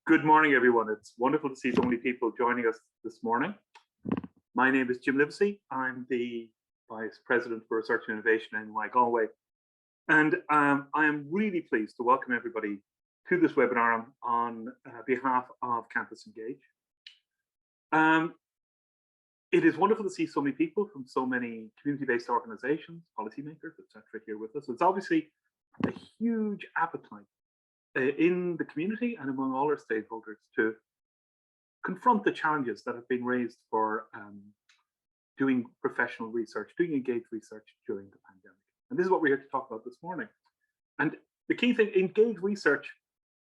Good morning, everyone. It's wonderful to see so many people joining us this morning. My name is Jim Livesey. I'm the Vice President for Research and Innovation in Galway. And I am really pleased to welcome everybody to this webinar on behalf of Campus Engage. It is wonderful to see so many people from so many community-based organizations, policymakers, etc. here with us. It's obviously a huge appetite in the community and among all our stakeholders to confront the challenges that have been raised for doing professional research, doing engaged research during the pandemic. And this is what we're here to talk about this morning. And the key thing, engaged research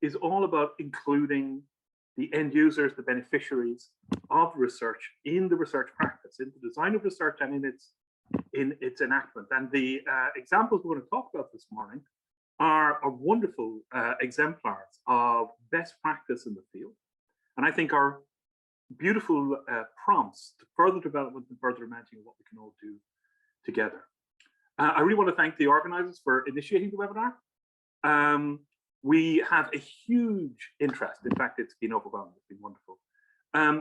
is all about including the end users, the beneficiaries of research in the research practice, in the design of research and in its enactment. And the examples we're going to talk about this morning are wonderful exemplars of best practice in the field, and I think are beautiful prompts to further development and further imagining what we can all do together. I really want to thank the organizers for initiating the webinar. We have a huge interest. In fact, it's been overwhelming. It's been wonderful.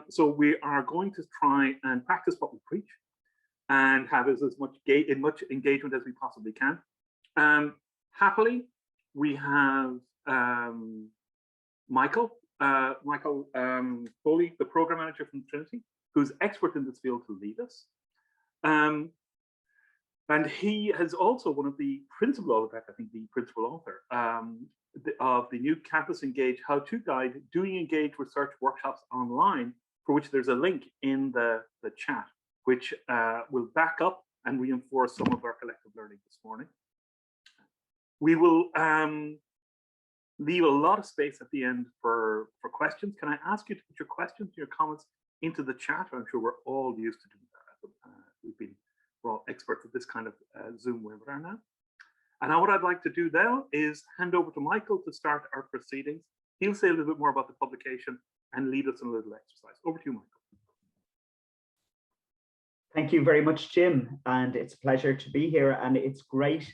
So we are going to try and practice what we preach and have as much engagement as we possibly can. Happily, we have Michael Foley, the program manager from Trinity, who's expert in this field to lead us. And he is also one of the principal author, I think the principal author of the new Campus Engage How-To Guide, Doing Engaged Research Workshops Online, for which there's a link in the chat, which will back up and reinforce some of our collective learning this morning. We will leave a lot of space at the end for questions. Can I ask you to put your questions, your comments into the chat? I'm sure we're all used to doing that. We're all experts at this kind of Zoom webinar now. And now what I'd like to do now is hand over to Michael to start our proceedings. He'll say a little bit more about the publication and lead us in a little exercise. Over to you, Michael. Thank you very much, Jim. And it's a pleasure to be here. And it's great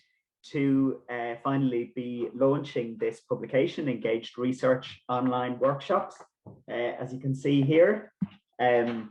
to finally be launching this publication, Engaged Research Online Workshops, as you can see here. And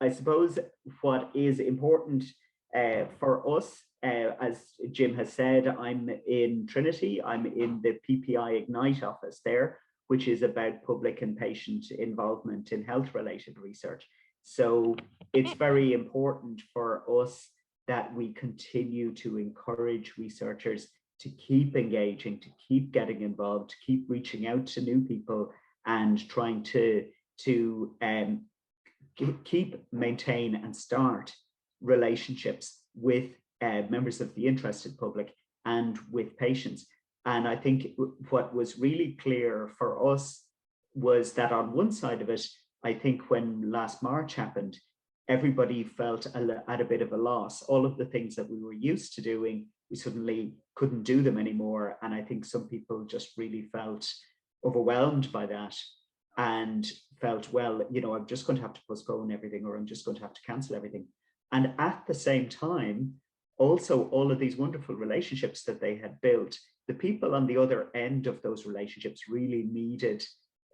I suppose what is important for us, as Jim has said, I'm in Trinity. I'm in the PPI Ignite office there, which is about public and patient involvement in health-related research. So it's very important for us that we continue to encourage researchers to keep engaging, to keep getting involved, to keep reaching out to new people and trying to keep, maintain and start relationships with members of the interested public and with patients. And I think what was really clear for us was that on one side of it, I think when last March happened, everybody felt at a bit of a loss. All of the things that we were used to doing, we suddenly couldn't do them anymore. And I think some people just really felt overwhelmed by that and felt, well, you know, I'm just going to have to postpone everything, or I'm just going to have to cancel everything. And at the same time, also all of these wonderful relationships that they had built, the people on the other end of those relationships really needed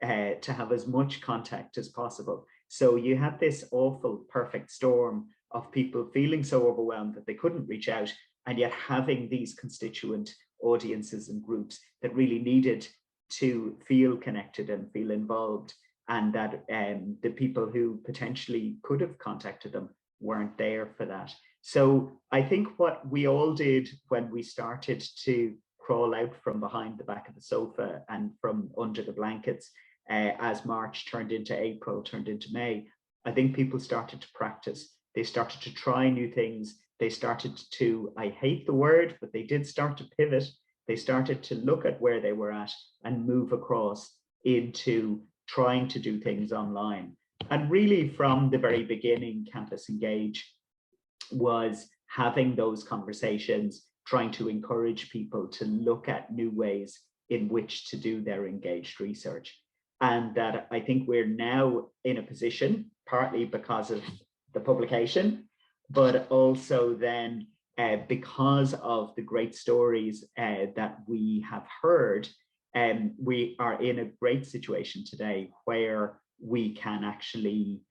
to have as much contact as possible. So you had this awful perfect storm of people feeling so overwhelmed that they couldn't reach out, and yet having these constituent audiences and groups that really needed to feel connected and feel involved, and that the people who potentially could have contacted them weren't there for that. So I think what we all did when we started to crawl out from behind the back of the sofa and from under the blankets, as March turned into April, turned into May, I think people started to practice. They started to try new things. They started to, I hate the word, but they did start to pivot. They started to look at where they were at and move across into trying to do things online. And really from the very beginning, Campus Engage was having those conversations, trying to encourage people to look at new ways in which to do their engaged research. And that I think we're now in a position, partly because of the publication, but also then because of the great stories that we have heard we are in a great situation today where we can actually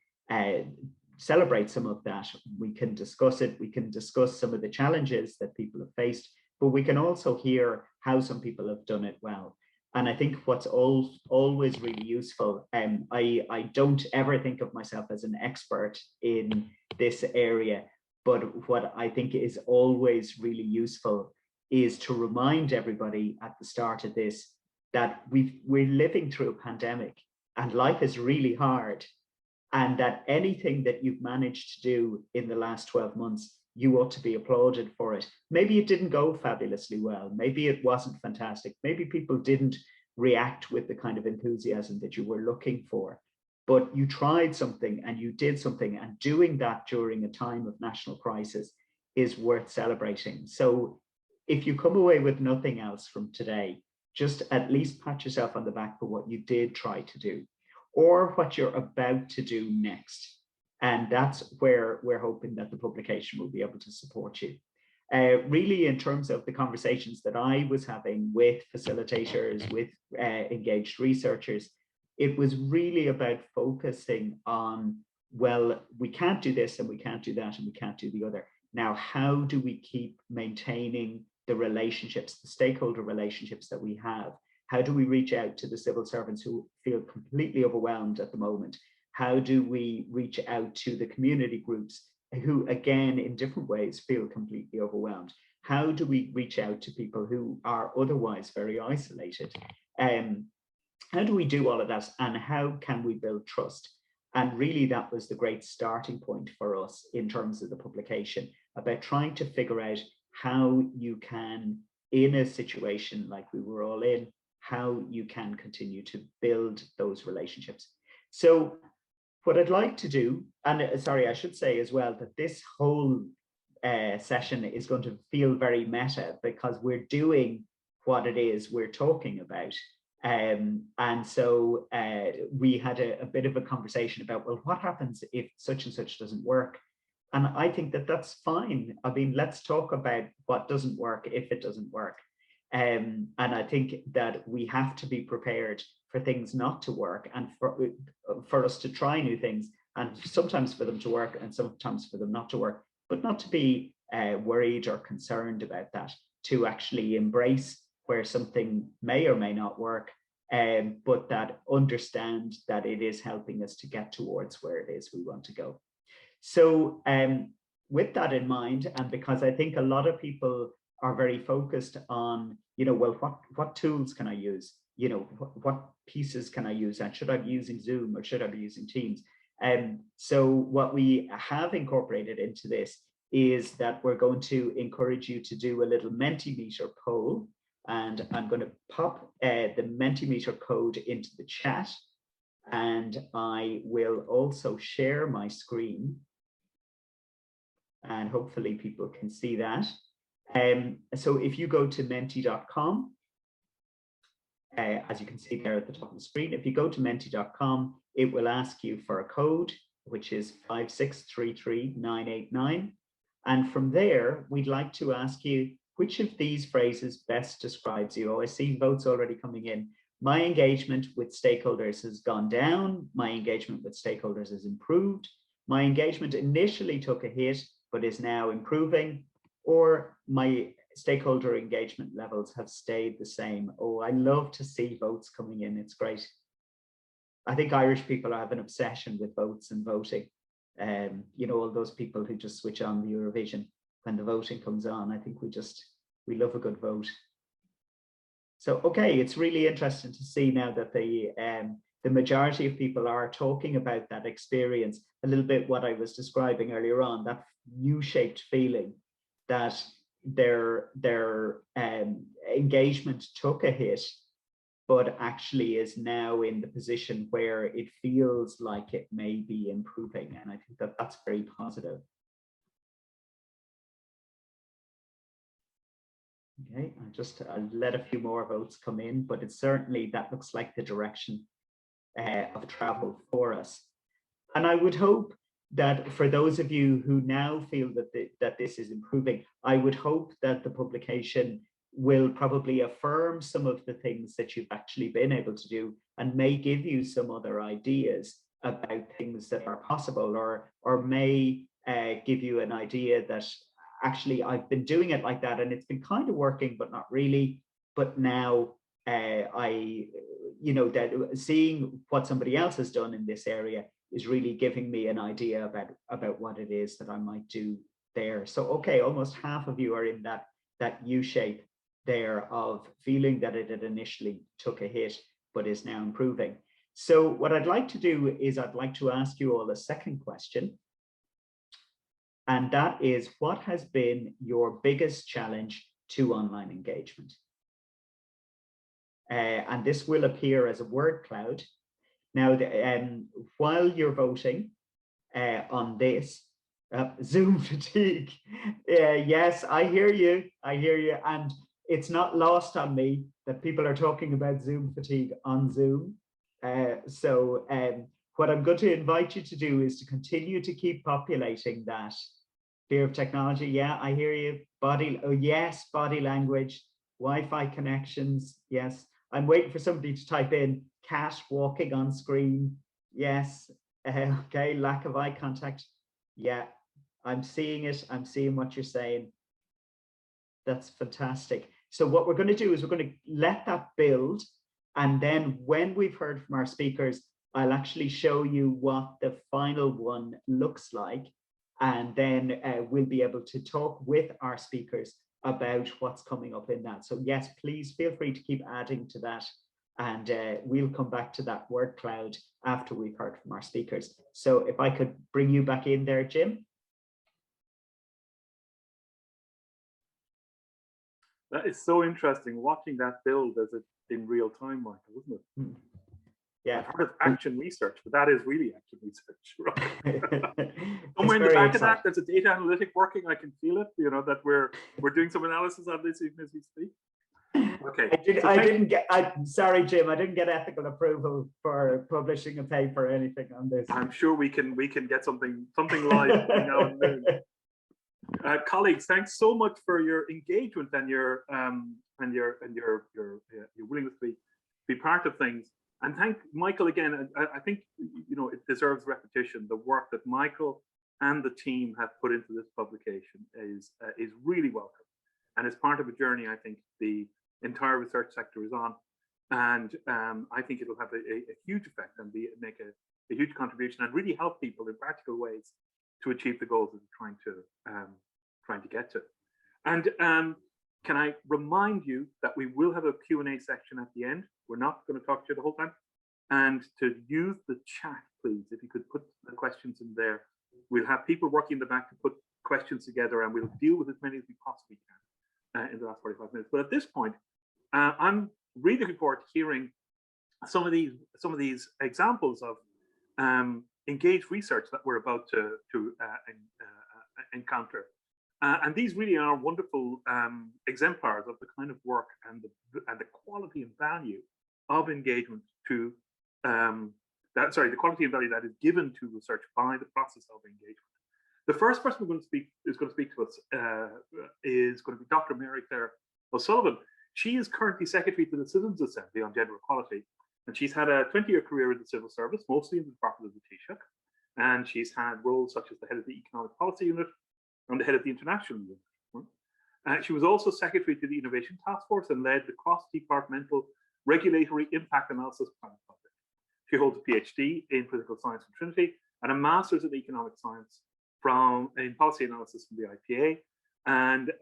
celebrate some of that. We can discuss it. We can discuss some of the challenges that people have faced, but we can also hear how some people have done it well. And I think what's always really useful, I don't ever think of myself as an expert in this area, but what I think is always really useful is to remind everybody at the start of this that we're living through a pandemic and life is really hard, and that anything that you've managed to do in the last 12 months, you ought to be applauded for it. Maybe it didn't go fabulously well. Maybe it wasn't fantastic. Maybe people didn't react with the kind of enthusiasm that you were looking for, but you tried something and you did something, and doing that during a time of national crisis is worth celebrating. So if you come away with nothing else from today, just at least pat yourself on the back for what you did try to do, or what you're about to do next. And that's where we're hoping that the publication will be able to support you. Really, in terms of the conversations that I was having with facilitators, with engaged researchers, it was really about focusing on, well, we can't do this and we can't do that and we can't do the other. Now, how do we keep maintaining the relationships, the stakeholder relationships that we have? How do we reach out to the civil servants who feel completely overwhelmed at the moment? How do we reach out to the community groups who, again, in different ways, feel completely overwhelmed? How do we reach out to people who are otherwise very isolated? How do we do all of that, and how can we build trust? And really, that was the great starting point for us in terms of the publication, about trying to figure out how you can, in a situation like we were all in, how you can continue to build those relationships. So what I'd like to do, and sorry, I should say as well that this whole session is going to feel very meta, because we're doing what it is we're talking about. And so we had a bit of a conversation about, well, what happens if such and such doesn't work? And I think that that's fine. I mean, let's talk about what doesn't work if it doesn't work. And I think that we have to be prepared for things not to work, and for us to try new things, and sometimes for them to work and sometimes for them not to work, but not to be worried or concerned about that, to actually embrace where something may or may not work, but that understand that it is helping us to get towards where it is we want to go. So with that in mind, and because I think a lot of people are very focused on, well, what tools can I use? What pieces can I use? And should I be using Zoom or should I be using Teams? So what we have incorporated into this is that we're going to encourage you to do a little Mentimeter poll. And I'm going to pop the Mentimeter code into the chat. And I will also share my screen. And hopefully people can see that. So if you go to menti.com, as you can see there at the top of the screen, if you go to menti.com, it will ask you for a code, which is 5633989. And from there, we'd like to ask you, which of these phrases best describes you? Oh, I see votes already coming in. My engagement with stakeholders has gone down. My engagement with stakeholders has improved. My engagement initially took a hit, but is now improving. Or my stakeholder engagement levels have stayed the same. Oh, I love to see votes coming in. It's great. I think Irish people have an obsession with votes and voting. All those people who just switch on the Eurovision when the voting comes on. I think we love a good vote. So, okay, it's really interesting to see now that the majority of people are talking about that experience, a little bit what I was describing earlier on, that U-shaped feeling that their engagement took a hit, but actually is now in the position where it feels like it may be improving. And I think that that's very positive. Okay, I'll let a few more votes come in, but it's certainly, that looks like the direction of travel for us. And I would hope that for those of you who now feel that this is improving, I would hope that the publication will probably affirm some of the things that you've actually been able to do and may give you some other ideas about things that are possible, or may give you an idea that actually I've been doing it like that and it's been kind of working, but not really. But now that seeing what somebody else has done in this area is really giving me an idea about what it is that I might do there. So, okay, almost half of you are in that U shape there of feeling that it had initially took a hit, but is now improving. So what I'd like to do is I'd like to ask you all a second question. And that is, what has been your biggest challenge to online engagement? And this will appear as a word cloud. Now, while you're voting on this, Zoom fatigue. Yes, I hear you. And it's not lost on me that people are talking about Zoom fatigue on Zoom. So what I'm going to invite you to do is to continue to keep populating that fear of technology. Yeah, I hear you. Body language, Wi-Fi connections. Yes, I'm waiting for somebody to type in cat walking on screen. Yes. Okay, lack of eye contact. Yeah, I'm seeing it. I'm seeing what you're saying. That's fantastic. So what we're going to do is we're going to let that build. And then when we've heard from our speakers, I'll actually show you what the final one looks like. And then we'll be able to talk with our speakers about what's coming up in that. So yes, please feel free to keep adding to that. And we'll come back to that word cloud after we've heard from our speakers. So if I could bring you back in there, Jim. That is so interesting, watching that build as it in real time, Michael, isn't it? Yeah. I've heard of action research, but that is really action research, right? Somewhere in the exciting. back of that, there's a data analytic working. I can feel it, that we're doing some analysis on this even as we speak. Okay. Sorry, Jim, I didn't get ethical approval for publishing a paper or anything on this. I'm sure we can get something live now and then. Colleagues, thanks so much for your engagement and your willingness to be part of things. And thank Michael again. I think it deserves repetition. The work that Michael and the team have put into this publication is really welcome, and is part of a journey I think the entire research sector is on. And I think it will have a huge effect and make a huge contribution and really help people in practical ways to achieve the goals that they're trying to get to. And can I remind you that we will have a Q&A section at the end. We're not going to talk to you the whole time. And to use the chat, please, if you could put the questions in there. We'll have people working in the back to put questions together, and we'll deal with as many as we possibly can in the last 45 minutes. But at this point, I'm really looking forward to hearing some of these examples of engaged research that we're about to encounter. And these really are wonderful exemplars of the kind of work and the quality and value of engagement to the quality and value that is given to research by the process of engagement. The first person is going to speak to us is going to be Dr. Mary Claire O'Sullivan. She is currently Secretary to the Citizens Assembly on Gender Equality, and she's had a 20-year career in the civil service, mostly in the Department of the Taoiseach, and she's had roles such as the head of the Economic Policy Unit and the head of the International Unit. She was also Secretary to the Innovation Task Force and led the cross-departmental regulatory impact analysis planning project. She holds a PhD in political science from Trinity and a master's in economic science in policy analysis from the IPA. And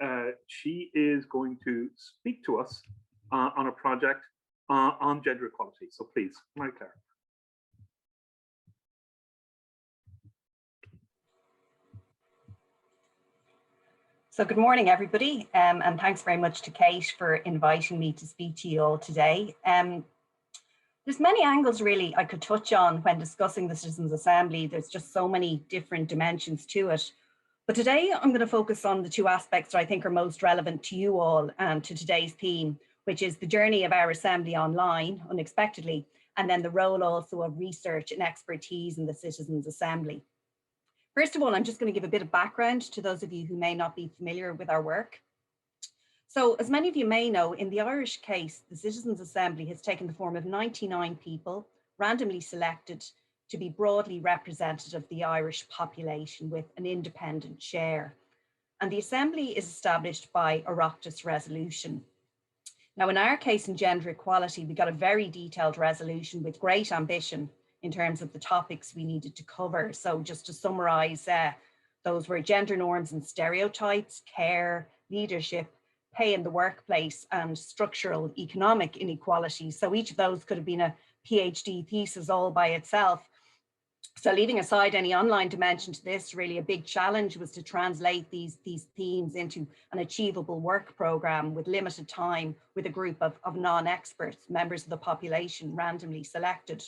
she is going to speak to us on a project on gender equality. So please, Mary Claire. So good morning, everybody, and thanks very much to Kate for inviting me to speak to you all today. There's many angles really I could touch on when discussing the Citizens Assembly. There's just so many different dimensions to it. But today I'm going to focus on the two aspects that I think are most relevant to you all and to today's theme, which is the journey of our Assembly online, unexpectedly, and then the role also of research and expertise in the Citizens Assembly. First of all, I'm just going to give a bit of background to those of you who may not be familiar with our work. So as many of you may know, in the Irish case, the Citizens' Assembly has taken the form of 99 people randomly selected to be broadly representative of the Irish population with an independent chair. And the Assembly is established by Oireachtas resolution. Now, in our case in gender equality, we got a very detailed resolution with great ambition in terms of the topics we needed to cover. So just to summarise, those were gender norms and stereotypes, care, leadership, pay in the workplace, and structural economic inequality. So each of those could have been a PhD thesis all by itself. So leaving aside any online dimension to this, really a big challenge was to translate these themes into an achievable work programme with limited time with a group of non-experts, members of the population randomly selected.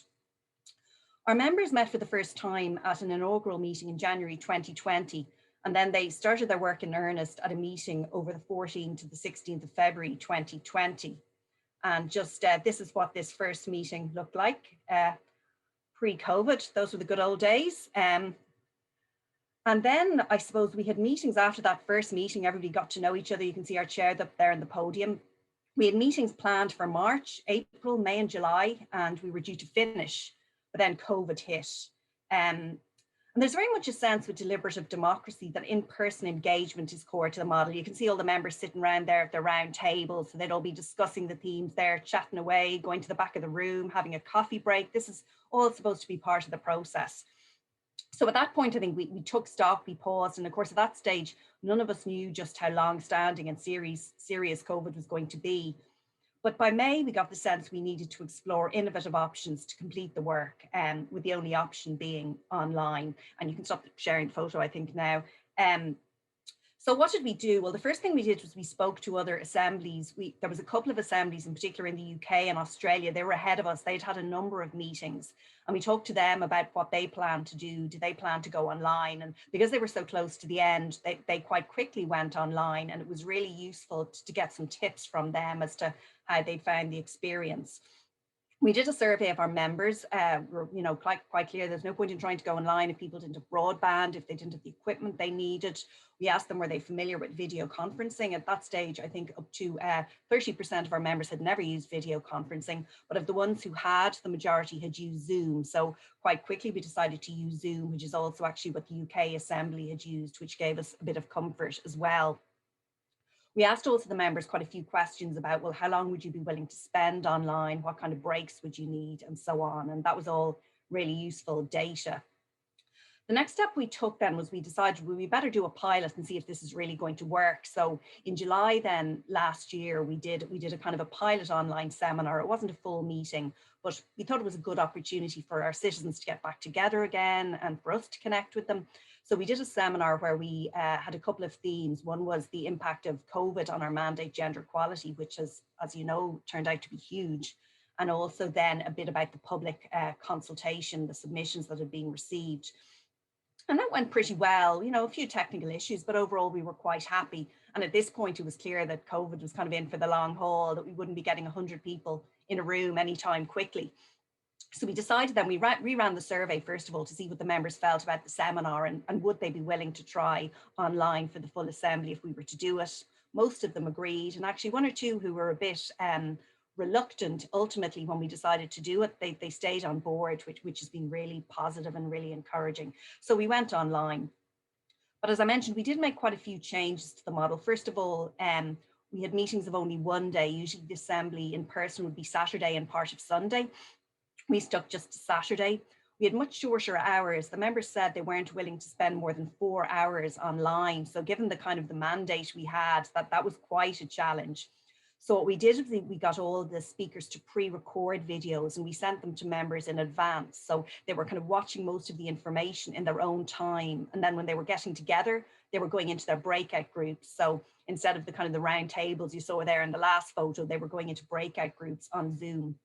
Our members met for the first time at an inaugural meeting in January 2020, and then they started their work in earnest at a meeting over the 14th to the 16th of February 2020. And just this is what this first meeting looked like. Pre-COVID, those were the good old days. And then I suppose we had meetings after that first meeting. Everybody got to know each other. You can see our chairs up there in the podium. We had meetings planned for March, April, May and July, and we were due to finish, but then COVID hit. And there's very much a sense with deliberative democracy that in-person engagement is core to the model. You can see all the members sitting around there at their round tables, so they'd all be discussing the themes there, chatting away, going to the back of the room, having a coffee break. This is all supposed to be part of the process. So at that point, I think we took stock, we paused, and of course at that stage, none of us knew just how long-standing and serious COVID was going to be. But by May, we got the sense we needed to explore innovative options to complete the work, with the only option being online. And you can stop sharing the photo, I think, now. So what did we do? Well, the first thing we did was we spoke to other assemblies. There was a couple of assemblies in particular in the UK and Australia. They were ahead of us. They'd had a number of meetings, and we talked to them about what they planned to do. Did they plan to go online? And because they were so close to the end, they quite quickly went online, and it was really useful to get some tips from them as to how they found the experience. We did a survey of our members. We're quite clear there's no point in trying to go online if people didn't have broadband, if they didn't have the equipment they needed. We asked them, were they familiar with video conferencing? At that stage, I think up to 30% of our members had never used video conferencing, but of the ones who had, the majority had used Zoom. So quite quickly we decided to use Zoom, which is also actually what the UK Assembly had used, which gave us a bit of comfort as well. We asked also the members quite a few questions about, well, how long would you be willing to spend online? What kind of breaks would you need? And so on. And that was all really useful data. The next step we took then was we decided we better do a pilot and see if this is really going to work. So in July then last year, we did a kind of a pilot online seminar. It wasn't a full meeting, but we thought it was a good opportunity for our citizens to get back together again and for us to connect with them. So we did a seminar where we had a couple of themes. One was the impact of COVID on our mandate gender equality, which has, as you know, turned out to be huge. And also then a bit about the public consultation, the submissions that had been received. And that went pretty well, you know, a few technical issues, but overall we were quite happy. And at this point, it was clear that COVID was kind of in for the long haul, that we wouldn't be getting 100 people in a room anytime quickly. So we decided then we reran the survey, first of all, to see what the members felt about the seminar and would they be willing to try online for the full assembly if we were to do it. Most of them agreed, and actually one or two who were a bit reluctant, ultimately, when we decided to do it, they stayed on board, which has been really positive and really encouraging. So we went online. But as I mentioned, we did make quite a few changes to the model. First of all, we had meetings of only one day. Usually the assembly in person would be Saturday and part of Sunday. We stuck just to Saturday. We had much shorter hours. The members said they weren't willing to spend more than 4 hours online. So given the kind of the mandate we had, that was quite a challenge. So what we did is we got all the speakers to pre-record videos and we sent them to members in advance. So they were kind of watching most of the information in their own time. And then when they were getting together, they were going into their breakout groups. So instead of the kind of the round tables you saw there in the last photo, they were going into breakout groups on Zoom.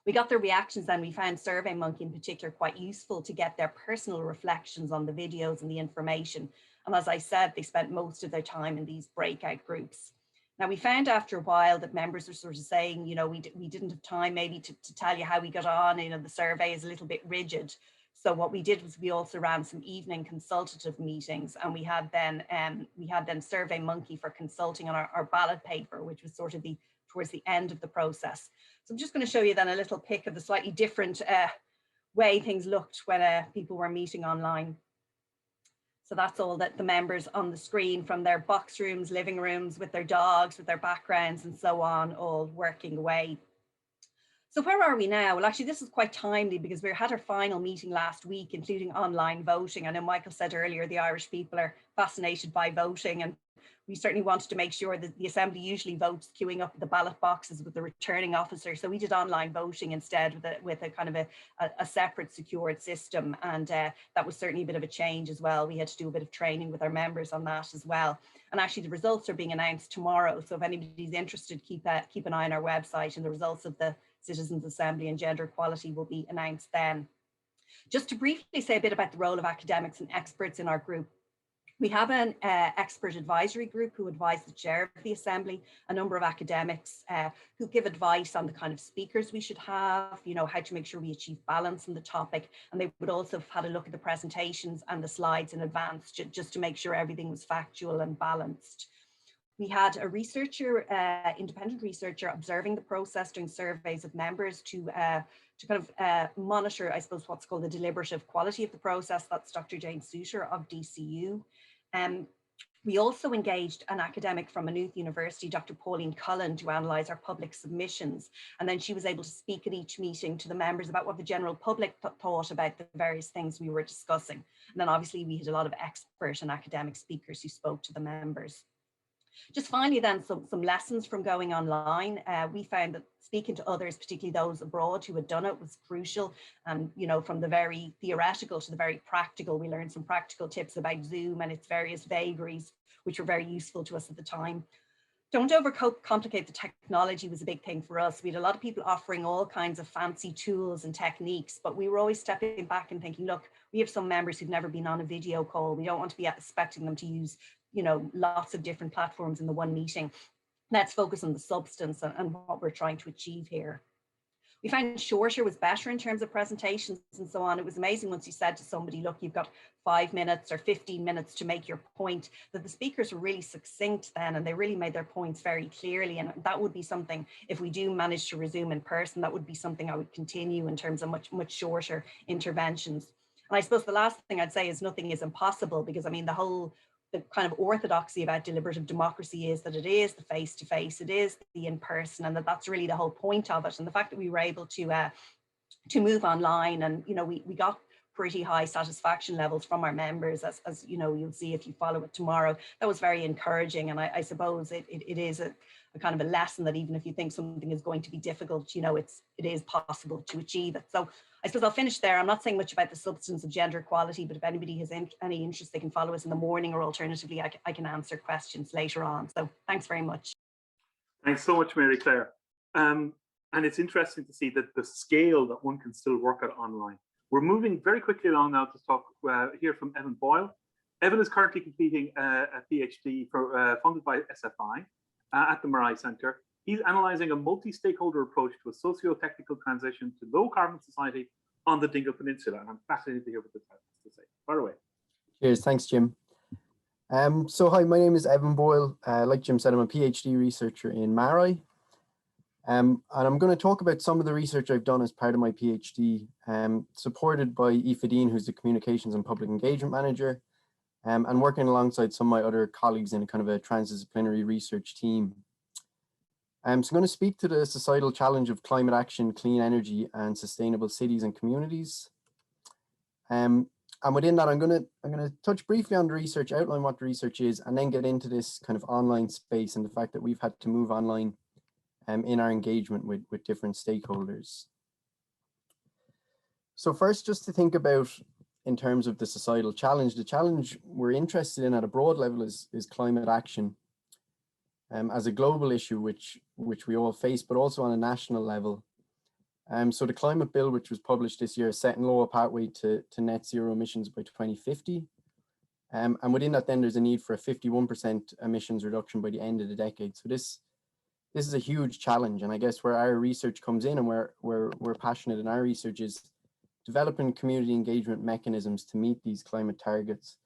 We got their reactions then. We found SurveyMonkey in particular quite useful to get their personal reflections on the videos and the information. And as I said, they spent most of their time in these breakout groups. Now, we found after a while that members were sort of saying, you know, we didn't have time maybe to tell you how we got on, you know, the survey is a little bit rigid. So what we did was we also ran some evening consultative meetings, and we had then SurveyMonkey for consulting on our ballot paper, which was sort of towards the end of the process. So I'm just going to show you then a little pic of the slightly different way things looked when people were meeting online. So that's all that the members on the screen, from their box rooms, living rooms, with their dogs, with their backgrounds and so on, all working away. So where are we now? Well, actually, this is quite timely because we had our final meeting last week, including online voting. I know Michael said earlier, the Irish people are fascinated by voting, and we certainly wanted to make sure that the Assembly usually votes queuing up the ballot boxes with the returning officer. So we did online voting instead with a kind of a separate secured system. And that was certainly a bit of a change as well. We had to do a bit of training with our members on that as well. And actually the results are being announced tomorrow. So if anybody's interested, keep an eye on our website, and the results of the Citizens Assembly and gender equality will be announced then. Just to briefly say a bit about the role of academics and experts in our group. We have an expert advisory group who advise the chair of the Assembly, a number of academics who give advice on the kind of speakers we should have, you know, how to make sure we achieve balance in the topic. And they would also have had a look at the presentations and the slides in advance, just to make sure everything was factual and balanced. We had a researcher, independent researcher, observing the process, doing surveys of members to kind of monitor, I suppose, what's called the deliberative quality of the process. That's Dr. Jane Souter of DCU. We also engaged an academic from Maynooth University, Dr. Pauline Cullen, to analyse our public submissions. And then she was able to speak at each meeting to the members about what the general public thought about the various things we were discussing. And then obviously we had a lot of expert and academic speakers who spoke to the members. Just finally then, some lessons from going online. We found that speaking to others, particularly those abroad who had done it, was crucial. And, you know, from the very theoretical to the very practical, we learned some practical tips about Zoom and its various vagaries, which were very useful to us at the time. Don't overcomplicate the technology was a big thing for us. We had a lot of people offering all kinds of fancy tools and techniques, but we were always stepping back and thinking, look, we have some members who've never been on a video call. We don't want to be expecting them to use, you know, lots of different platforms in the one meeting. Let's focus on the substance and what we're trying to achieve here. We found shorter was better in terms of presentations and so on. It was amazing once you said to somebody, look, you've got 5 minutes or 15 minutes to make your point, that the speakers were really succinct then, and they really made their points very clearly. And that would be something, if we do manage to resume in person, that would be something I would continue in terms of much shorter interventions. And I suppose the last thing I'd say is nothing is impossible, because I mean, the kind of orthodoxy about deliberative democracy is that it is the face-to-face, it is the in-person, and that's really the whole point of it. And the fact that we were able to move online, and you know, we got pretty high satisfaction levels from our members, as you know, you'll see if you follow it tomorrow. That was very encouraging, and I suppose it is a kind of a lesson that even if you think something is going to be difficult, you know, it is possible to achieve it. So I suppose I'll finish there. I'm not saying much about the substance of gender equality, but if anybody has any interest, they can follow us in the morning, or alternatively, I can answer questions later on. So thanks very much. Thanks so much, Mary Claire. And it's interesting to see that the scale that one can still work at online. We're moving very quickly along now to talk hear from Evan Boyle. Evan is currently completing a PhD funded by SFI at the Marai Centre. He's analysing a multi-stakeholder approach to a socio-technical transition to low-carbon society on the Dingle Peninsula. And I'm fascinated to hear what this has to say. Fire away. Cheers, thanks, Jim. So hi, my name is Evan Boyle. Like Jim said, I'm a PhD researcher in Marai. And I'm going to talk about some of the research I've done as part of my PhD, supported by Aoife Dean, who's the Communications and Public Engagement Manager, and working alongside some of my other colleagues in a kind of a transdisciplinary research team. So I'm going to speak to the societal challenge of climate action, clean energy, and sustainable cities and communities. And within that, I'm going to touch briefly on the research, outline what the research is, and then get into this kind of online space and the fact that we've had to move online in our engagement with different stakeholders. So first, just to think about in terms of the societal challenge, the challenge we're interested in at a broad level is climate action as a global issue, which we all face, but also on a national level. So the climate bill, which was published this year, is setting low a pathway to net zero emissions by 2050. And within that, then there's a need for a 51% emissions reduction by the end of the decade. So this is a huge challenge. And I guess where our research comes in and where we're passionate in our research is developing community engagement mechanisms to meet these climate targets.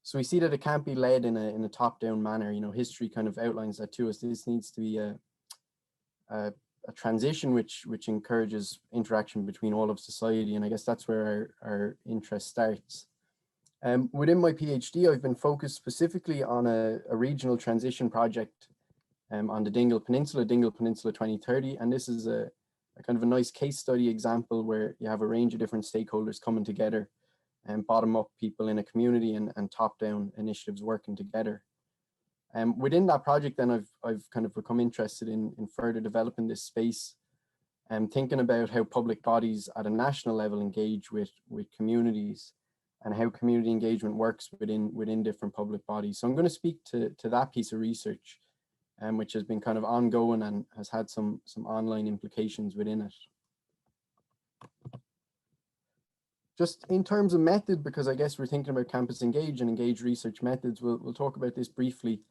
So we see that it can't be led in a top-down manner. You know, history kind of outlines that to us. This needs to be a transition which encourages interaction between all of society, and I guess that's where our interest starts. Within my PhD, I've been focused specifically on a regional transition project on the Dingle Peninsula 2030, and this is a kind of a nice case study example where you have a range of different stakeholders coming together, and bottom-up people in a community and top-down initiatives working together. Within that project, then I've kind of become interested in further developing this space and thinking about how public bodies at a national level engage with communities and how community engagement works within different public bodies. So I'm going to speak to that piece of research, which has been kind of ongoing and has had some online implications within it. Just in terms of method, because I guess we're thinking about campus engage and engage research methods, we'll talk about this briefly,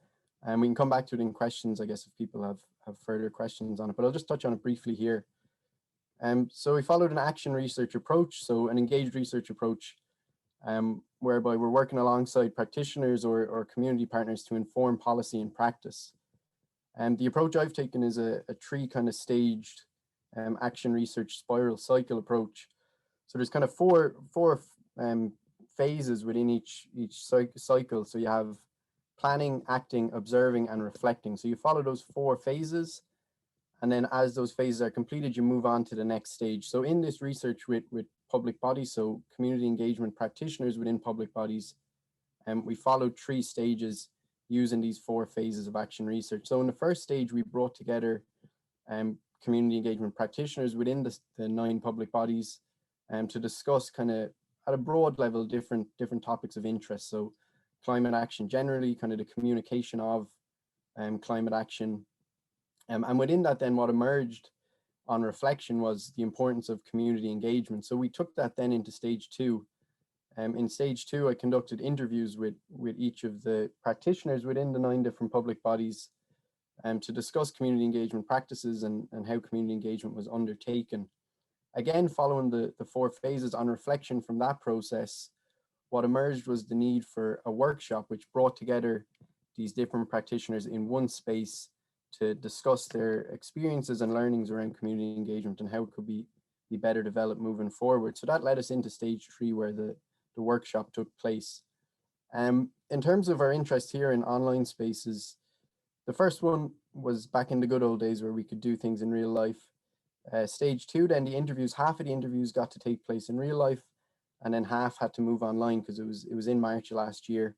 and we can come back to it in questions, I guess, if people have further questions on it, but I'll just touch on it briefly here. So we followed an action research approach, so an engaged research approach, whereby we're working alongside practitioners or community partners to inform policy and practice. And the approach I've taken is a three kind of staged action research spiral cycle approach. So there's kind of four phases within each cycle. So you have planning, acting, observing, and reflecting. So you follow those four phases, and then as those phases are completed, you move on to the next stage. So in this research with public bodies, so community engagement practitioners within public bodies, we followed three stages using these four phases of action research. So in the first stage, we brought together community engagement practitioners within the 9 public bodies to discuss kind of at a broad level different topics of interest. So climate action generally, kind of the communication of climate action. And within that then what emerged on reflection was the importance of community engagement. So we took that then into stage 2. In stage 2, I conducted interviews with each of the practitioners within the 9 different public bodies to discuss community engagement practices and how community engagement was undertaken. Again, following the 4 phases on reflection from that process, what emerged was the need for a workshop which brought together these different practitioners in one space to discuss their experiences and learnings around community engagement and how it could be better developed moving forward. So that led us into stage 3 where the workshop took place. In terms of our interest here in online spaces, the first one was back in the good old days where we could do things in real life. Stage 2, then the interviews, half of the interviews got to take place in real life, and then half had to move online because it was in March last year.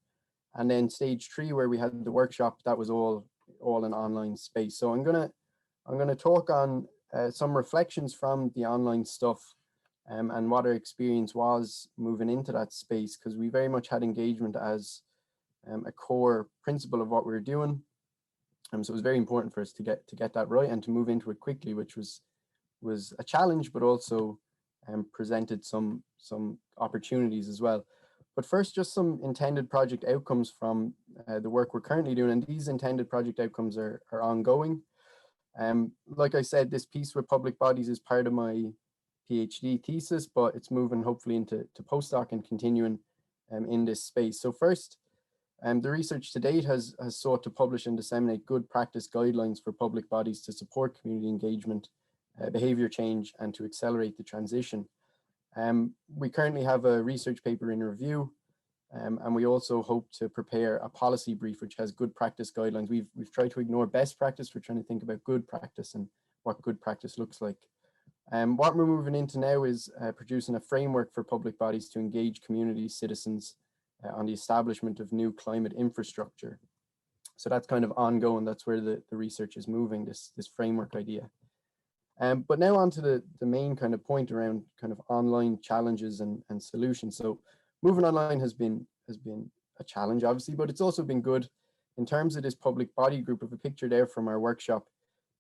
And then stage 3, where we had the workshop, that was all an online space. So I'm gonna talk on some reflections from the online stuff and what our experience was moving into that space, because we very much had engagement as a core principle of what we were doing. So it was very important for us to get that right and to move into it quickly, which was a challenge, but also presented some opportunities as well. But first, just some intended project outcomes from the work we're currently doing, and these intended project outcomes are ongoing. Like I said, this piece with public bodies is part of my PhD thesis, but it's moving hopefully into postdoc and continuing in this space. So first, the research to date has sought to publish and disseminate good practice guidelines for public bodies to support community engagement, behavior change, and to accelerate the transition. We currently have a research paper in review, and we also hope to prepare a policy brief which has good practice guidelines. We've tried to ignore best practice. We're trying to think about good practice and what good practice looks like. What we're moving into now is producing a framework for public bodies to engage community citizens on the establishment of new climate infrastructure. So that's kind of ongoing. That's where the research is moving, this framework idea. But now on to the main kind of point around kind of online challenges and solutions. So moving online has been a challenge, obviously, but it's also been good in terms of this public body group. Of a picture there from our workshop,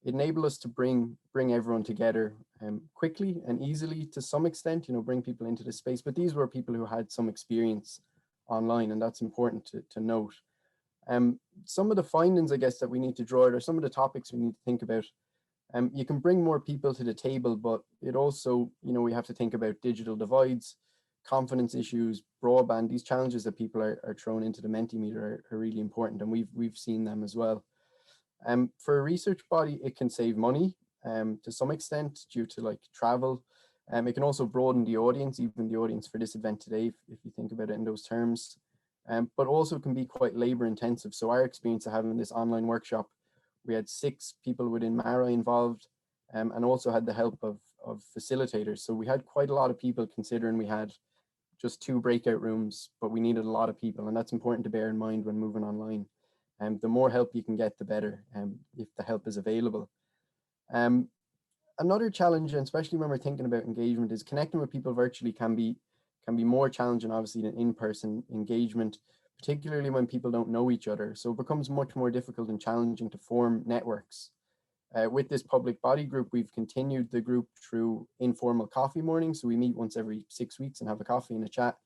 it enabled us to bring everyone together quickly and easily to some extent, bring people into the space. But these were people who had some experience online, and that's important to note. Some of the findings, I guess, that we need to draw out, or some of the topics we need to think about. You can bring more people to the table, but it also, we have to think about digital divides, confidence issues, broadband. These challenges that people are thrown into the Mentimeter are really important, and we've seen them as well. For a research body, it can save money to some extent due to like travel. It can also broaden the audience, even the audience for this event today, if you think about it in those terms. But also can be quite labor intensive. So our experience of having this online workshop, we had 6 people within MARA involved, and also had the help of facilitators. So we had quite a lot of people, considering we had just 2 breakout rooms, but we needed a lot of people, and that's important to bear in mind when moving online. The more help you can get, the better, if the help is available. Another challenge, and especially when we're thinking about engagement, is connecting with people virtually can be more challenging, obviously, than in-person engagement, particularly when people don't know each other. So it becomes much more difficult and challenging to form networks. With this public body group, we've continued the group through informal coffee mornings. So we meet once every 6 weeks and have a coffee and a chat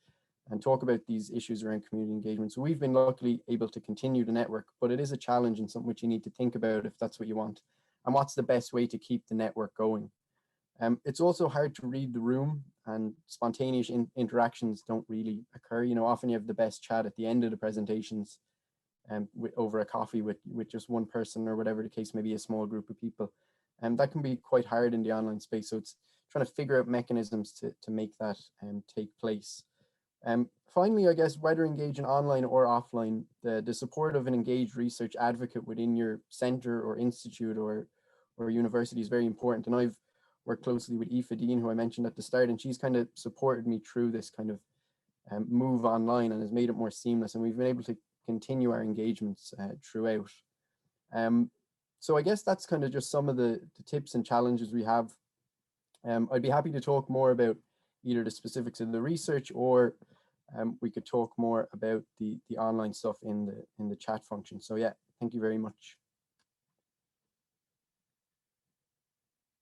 and talk about these issues around community engagement. So we've been luckily able to continue the network, but it is a challenge and something which you need to think about if that's what you want, and what's the best way to keep the network going. It's also hard to read the room, and spontaneous interactions don't really occur. Often you have the best chat at the end of the presentations, over a coffee with just one person, or whatever the case may be, a small group of people. And that can be quite hard in the online space. So it's trying to figure out mechanisms to make that take place. Finally, I guess, whether engaging online or offline, the support of an engaged research advocate within your center or institute or university is very important. And I've worked closely with Aoife Dean, who I mentioned at the start, and she's kind of supported me through this kind of move online and has made it more seamless. And we've been able to continue our engagements throughout. So I guess that's kind of just some of the tips and challenges we have. I'd be happy to talk more about either the specifics of the research, or we could talk more about the online stuff in the chat function. So yeah, thank you very much.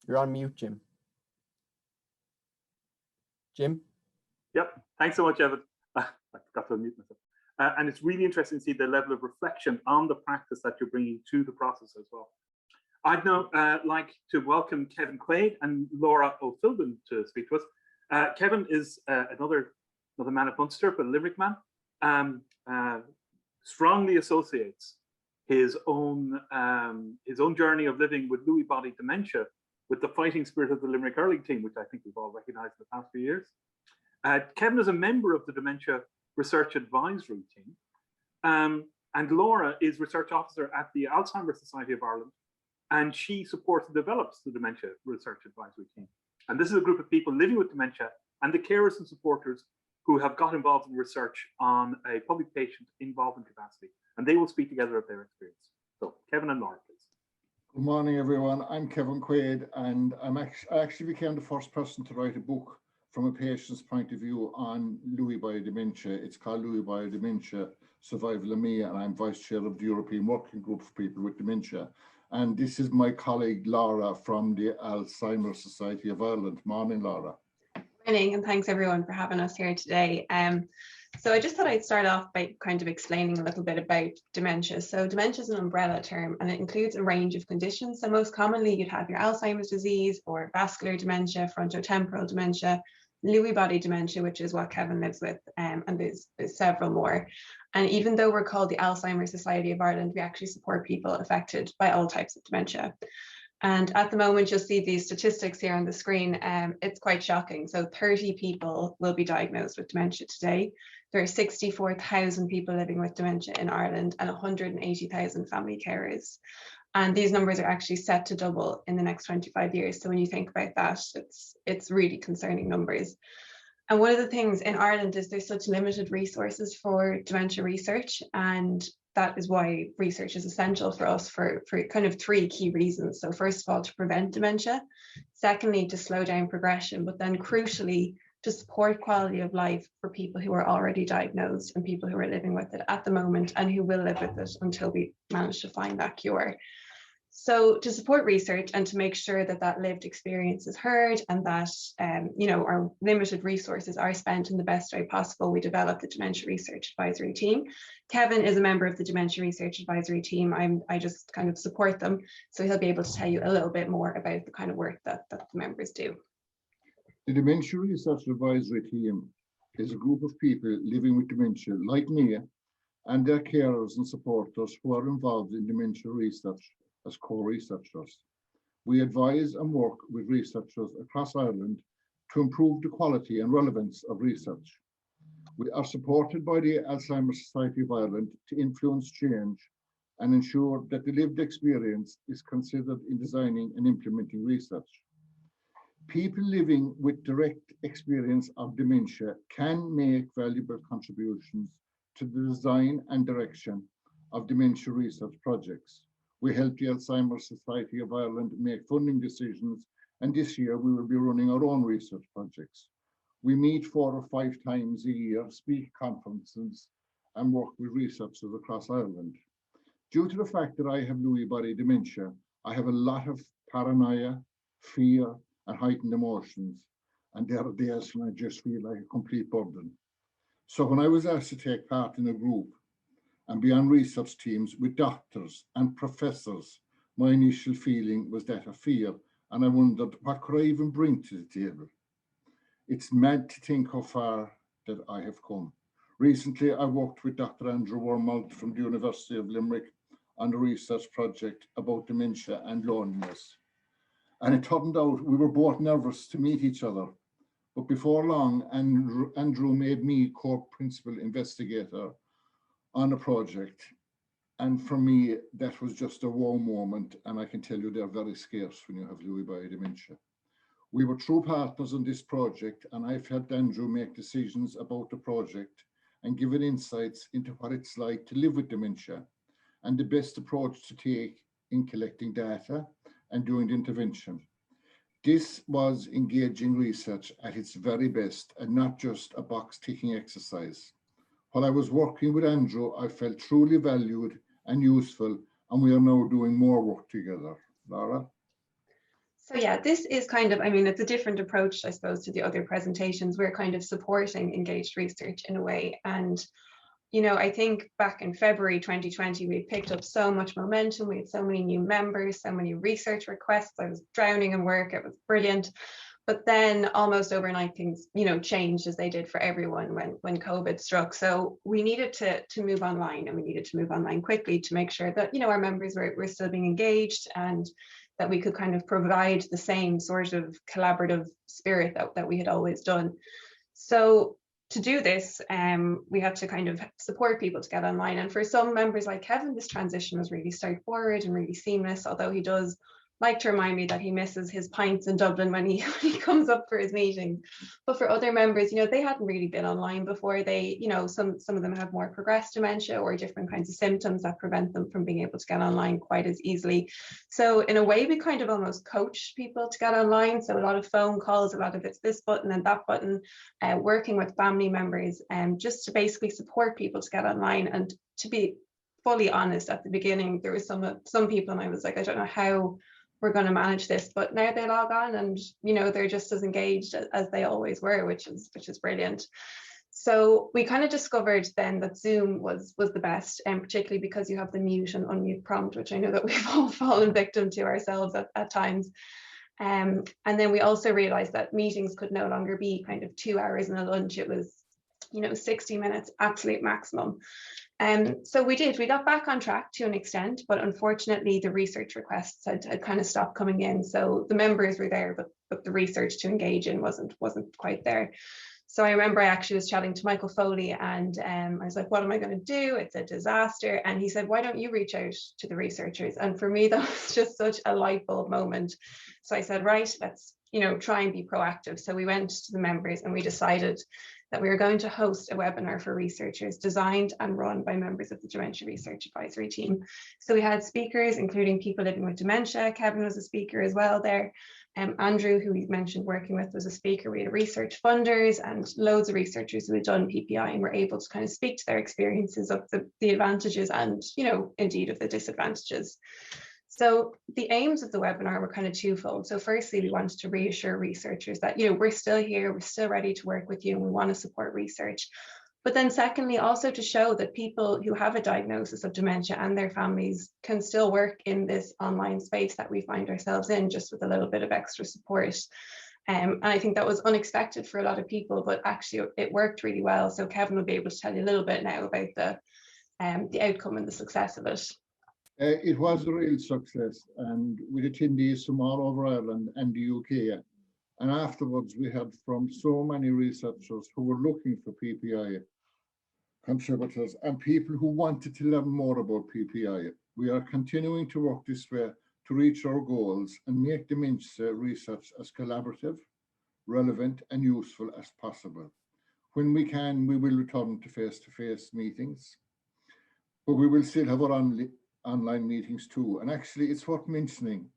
You're on mute, Jim. Jim? Yep, thanks so much, Evan. I forgot to unmute myself. And it's really interesting to see the level of reflection on the practice that you're bringing to the process as well. I'd now like to welcome Kevin Quaid and Laura O'Philbin to speak to us. Kevin is another man of Munster, but a Limerick man. Strongly associates his own journey of living with Lewy body dementia with the fighting spirit of the Limerick hurling team, which I think we've all recognised in the past few years. Kevin is a member of the Dementia Research Advisory Team, and Laura is Research Officer at the Alzheimer's Society of Ireland, and she supports and develops the Dementia Research Advisory Team. And this is a group of people living with dementia and the carers and supporters who have got involved in research on a public patient involvement capacity, and they will speak together of their experience. So Kevin and Laura, please. Good morning, everyone. I'm Kevin Quaid, and I actually became the first person to write a book from a patient's point of view on Lewy body dementia. It's called Lewy body dementia, Survival and Me, and I'm vice chair of the European Working Group for People with Dementia. And this is my colleague Laura from the Alzheimer's Society of Ireland. Morning, Laura. Morning, and thanks everyone for having us here today. So I just thought I'd start off by kind of explaining a little bit about dementia. So dementia is an umbrella term, and it includes a range of conditions. So most commonly you'd have your Alzheimer's disease or vascular dementia, frontotemporal dementia, Lewy body dementia, which is what Kevin lives with, and there's several more. And even though we're called the Alzheimer's Society of Ireland, we actually support people affected by all types of dementia. And at the moment, you'll see these statistics here on the screen. It's quite shocking. So 30 people will be diagnosed with dementia today. There are 64,000 people living with dementia in Ireland and 180,000 family carers. And these numbers are actually set to double in the next 25 years. So when you think about that, it's really concerning numbers. And one of the things in Ireland is there's such limited resources for dementia research, and that is why research is essential for us for kind of 3 key reasons. So first of all, to prevent dementia, secondly, to slow down progression, but then crucially, to support quality of life for people who are already diagnosed and people who are living with it at the moment and who will live with it until we manage to find that cure. So to support research and to make sure that that lived experience is heard and that our limited resources are spent in the best way possible, we developed the Dementia Research Advisory Team. Kevin is a member of the Dementia Research Advisory Team. I just kind of support them, so he'll be able to tell you a little bit more about the kind of work that the members do. The Dementia Research Advisory Team is a group of people living with dementia like me and their carers and supporters who are involved in dementia research as co-researchers. We advise and work with researchers across Ireland to improve the quality and relevance of research. We are supported by the Alzheimer's Society of Ireland to influence change and ensure that the lived experience is considered in designing and implementing research. People living with direct experience of dementia can make valuable contributions to the design and direction of dementia research projects. We help the Alzheimer's Society of Ireland make funding decisions, and this year we will be running our own research projects. We meet 4 or 5 times a year, speak conferences, and work with researchers across Ireland. Due to the fact that I have Lewy body dementia, I have a lot of paranoia, fear, and heightened emotions, and there are days when I just feel like a complete burden. So when I was asked to take part in a group and be on research teams with doctors and professors, my initial feeling was that of fear, and I wondered, what could I even bring to the table? It's mad to think how far that I have come. Recently, I worked with Dr. Andrew Wormald from the University of Limerick on a research project about dementia and loneliness. And it turned out we were both nervous to meet each other. But before long, Andrew made me co-principal investigator on a project. And for me, that was just a wow moment. And I can tell you they're very scarce when you have Lewy body dementia. We were true partners on this project, and I've helped Andrew make decisions about the project and given insights into what it's like to live with dementia and the best approach to take in collecting data and doing the intervention. This was engaging research at its very best and not just a box ticking exercise. While I was working with Andrew, I felt truly valued and useful, and we are now doing more work together. Laura? So yeah, this is kind of, I mean, it's a different approach, I suppose, to the other presentations. We're kind of supporting engaged research in a way. And, you know, I think back in February 2020, we picked up so much momentum. We had so many new members, so many research requests. I was drowning in work. It was brilliant. But then almost overnight things, you know, changed as they did for everyone when COVID struck. So we needed to move online, and we needed to move online quickly to make sure that, you know, our members were still being engaged and that we could kind of provide the same sort of collaborative spirit that we had always done. So to do this, we had to kind of support people to get online. And for some members like Kevin, this transition was really straightforward and really seamless, although he does like to remind me that he misses his pints in Dublin when he comes up for his meeting. But for other members, you know, they hadn't really been online before. They, you know, some of them have more progressed dementia or different kinds of symptoms that prevent them from being able to get online quite as easily. So in a way, we kind of almost coach people to get online. So a lot of phone calls, a lot of it's this button and that button, working with family members, just to basically support people to get online. And to be fully honest, at the beginning, there was some people, and I was like, I don't know how we're going to manage this, but now they log on and, you know, they're just as engaged as they always were, which is brilliant. So we kind of discovered then that Zoom was the best, and particularly because you have the mute and unmute prompt, which I know that we've all fallen victim to ourselves at times. And then we also realized that meetings could no longer be kind of 2 hours and a lunch. It was, you know, 60 minutes, absolute maximum. So we got back on track to an extent, but unfortunately the research requests had kind of stopped coming in. So the members were there, but the research to engage in wasn't quite there. So I remember I actually was chatting to Michael Foley, and I was like, what am I going to do? It's a disaster. And he said, why don't you reach out to the researchers? And for me, that was just such a light bulb moment. So I said, right, let's, you know, try and be proactive. So we went to the members and we decided that we were going to host a webinar for researchers designed and run by members of the Dementia Research Advisory Team. So we had speakers, including people living with dementia. Kevin was a speaker as well there. Andrew, who we mentioned working with, was a speaker. We had research funders and loads of researchers who had done PPI and were able to kind of speak to their experiences of the advantages and, you know, indeed of the disadvantages. So the aims of the webinar were kind of twofold. So firstly, we wanted to reassure researchers that, you know, we're still here, we're still ready to work with you, and we want to support research. But then secondly, also to show that people who have a diagnosis of dementia and their families can still work in this online space that we find ourselves in, just with a little bit of extra support. And I think that was unexpected for a lot of people, but actually it worked really well. So Kevin will be able to tell you a little bit now about the outcome and the success of it. It was a real success, and with attendees from all over Ireland and the UK. And afterwards, we heard from so many researchers who were looking for PPI contributors and people who wanted to learn more about PPI. We are continuing to work this way to reach our goals and make dementia research as collaborative, relevant, and useful as possible. When we can, we will return to face-to-face meetings, but we will still have our online meetings too. And actually, it's worth mentioning,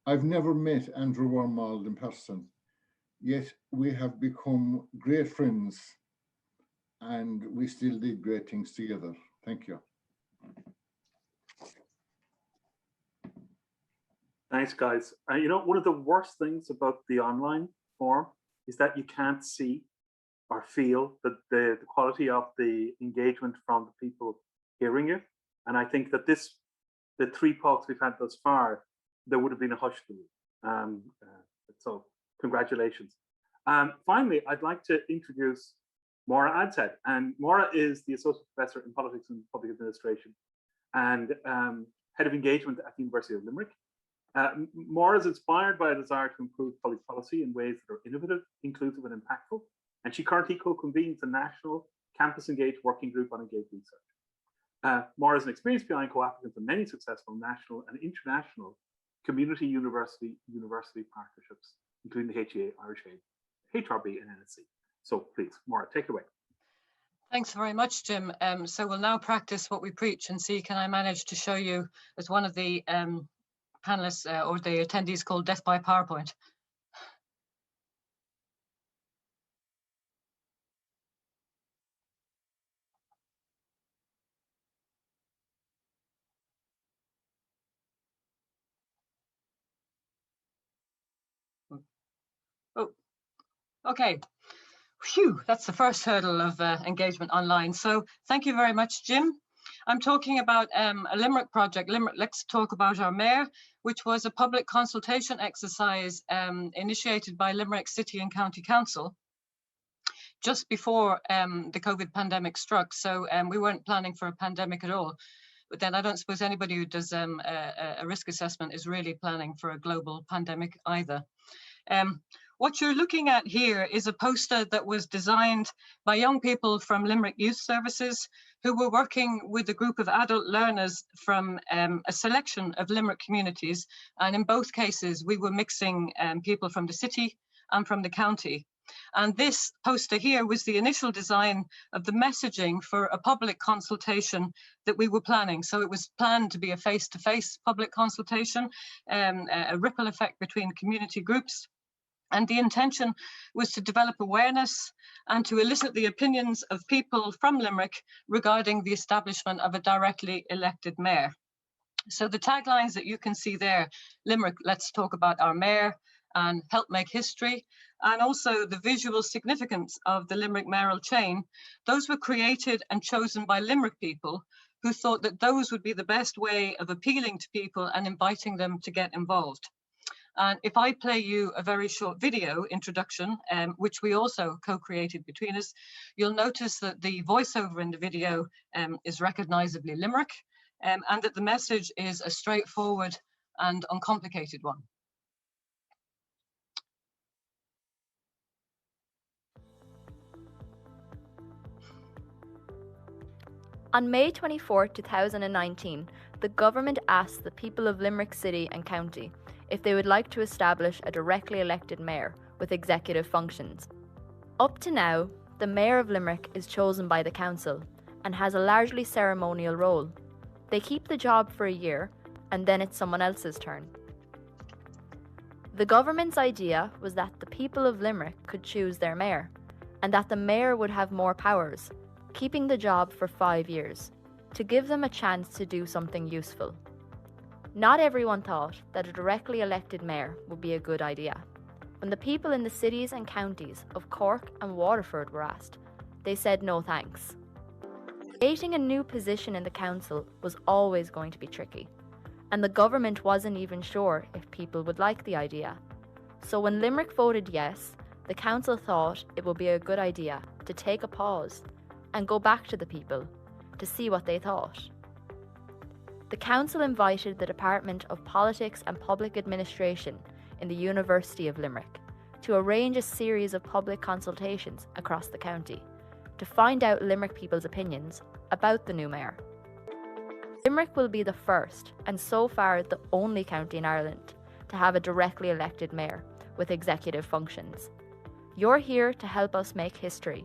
I've never met Andrew Wormald in person, yet we have become great friends and we still did great things together. Thank you. Thanks, guys. You know, one of the worst things about the online forum is that you can't see or feel the quality of the engagement from the people hearing you. And I think that the 3 talks we've had thus far, there would have been a hush to you. So congratulations. Finally, I'd like to introduce Maura Adshead. And Maura is the Associate Professor in Politics and Public Administration and Head of Engagement at the University of Limerick. Maura is inspired by a desire to improve public policy in ways that are innovative, inclusive, and impactful. And she currently co-convenes the National Campus Engaged Working Group on Engaged Research. Maura is an experienced PI and co-applicant in many successful national and international community university partnerships, including the HEA, Irish Aid, HRB, and NSC. So please, Maura, take it away. Thanks very much, Jim. So we'll now practice what we preach and see, can I manage to show you, as one of the panelists or the attendees called Death by PowerPoint. Oh, okay. Phew, that's the first hurdle of engagement online. So thank you very much, Jim. I'm talking about a Limerick project, Limerick Let's Talk About Our Mayor, which was a public consultation exercise initiated by Limerick City and County Council just before the COVID pandemic struck. So we weren't planning for a pandemic at all. But then I don't suppose anybody who does a risk assessment is really planning for a global pandemic either. What you're looking at here is a poster that was designed by young people from Limerick Youth Services who were working with a group of adult learners from a selection of Limerick communities. And in both cases, we were mixing people from the city and from the county. And this poster here was the initial design of the messaging for a public consultation that we were planning. So it was planned to be a face-to-face public consultation, a ripple effect between community groups. And the intention was to develop awareness and to elicit the opinions of people from Limerick regarding the establishment of a directly elected mayor. So the taglines that you can see there, Limerick, let's talk about our mayor, and help make history, and also the visual significance of the Limerick mayoral chain, those were created and chosen by Limerick people who thought that those would be the best way of appealing to people and inviting them to get involved. And if I play you a very short video introduction, which we also co-created between us, you'll notice that the voiceover in the video is recognizably Limerick, and that the message is a straightforward and uncomplicated one. On May 24, 2019, the government asked the people of Limerick City and County if they would like to establish a directly elected mayor with executive functions. Up to now, the Mayor of Limerick is chosen by the council and has a largely ceremonial role. They keep the job for a year and then it's someone else's turn. The government's idea was that the people of Limerick could choose their mayor and that the mayor would have more powers, keeping the job for 5 years, to give them a chance to do something useful. Not everyone thought that a directly elected mayor would be a good idea. When the people in the cities and counties of Cork and Waterford were asked, they said no thanks. Creating a new position in the council was always going to be tricky, and the government wasn't even sure if people would like the idea. So when Limerick voted yes, the council thought it would be a good idea to take a pause and go back to the people to see what they thought. The council invited the Department of Politics and Public Administration in the University of Limerick to arrange a series of public consultations across the county to find out Limerick people's opinions about the new mayor. Limerick will be the first, and so far the only county in Ireland, to have a directly elected mayor with executive functions. You're here to help us make history.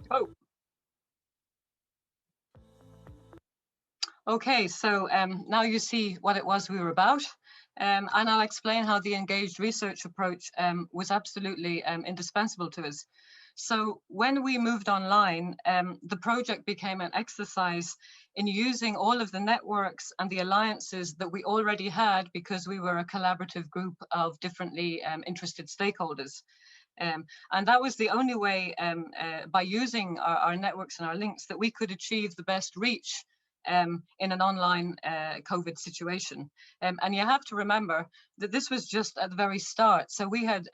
Oh. Okay, so now you see what it was we were about. And I'll explain how the engaged research approach was absolutely indispensable to us. So when we moved online, the project became an exercise in using all of the networks and the alliances that we already had, because we were a collaborative group of differently interested stakeholders. And that was the only way, by using our networks and our links, that we could achieve the best reach in an online COVID situation. And you have to remember that this was just at the very start. So we had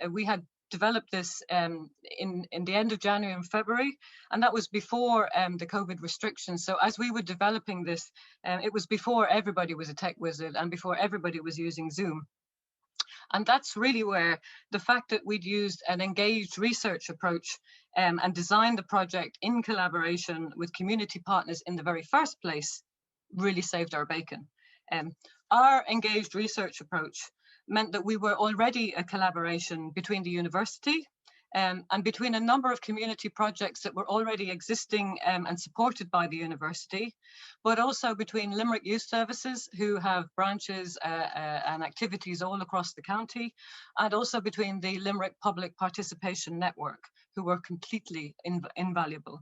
developed this in the end of January and February, and that was before the COVID restrictions. So as we were developing this, it was before everybody was a tech wizard and before everybody was using Zoom. And that's really where the fact that we'd used an engaged research approach and designed the project in collaboration with community partners in the very first place really saved our bacon. Our engaged research approach meant that we were already a collaboration between the university and between a number of community projects that were already existing and supported by the university, but also between Limerick Youth Services, who have branches and activities all across the county, and also between the Limerick Public Participation Network, who were completely invaluable.